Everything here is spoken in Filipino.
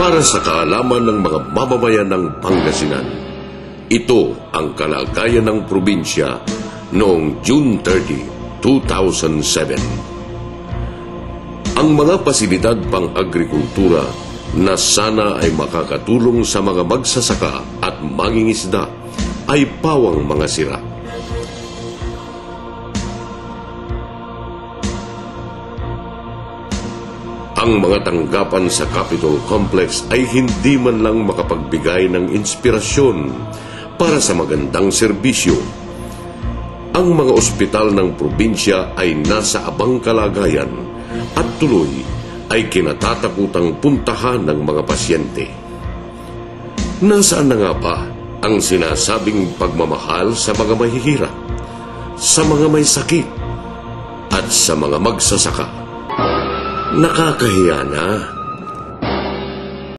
para sa kaalaman ng mga mamamayan ng Pangasinan. Ito ang kalagayan ng probinsya noong June 30, 2007. Ang mga pasilidad pang-agrikultura na sana ay makakatulong sa mga magsasaka at mangingisda ay pawang mga sira. Ang mga tanggapan sa Capitol Complex ay hindi man lang makapagbigay ng inspirasyon para sa magandang serbisyo. Ang mga ospital ng probinsya ay nasa abang kalagayan at tuloy ay kinatatakutang puntahan ng mga pasyente. Nasaan na nga ba ang sinasabing pagmamahal sa mga mahihirap, sa mga may sakit, at sa mga magsasaka? Nakakahiya na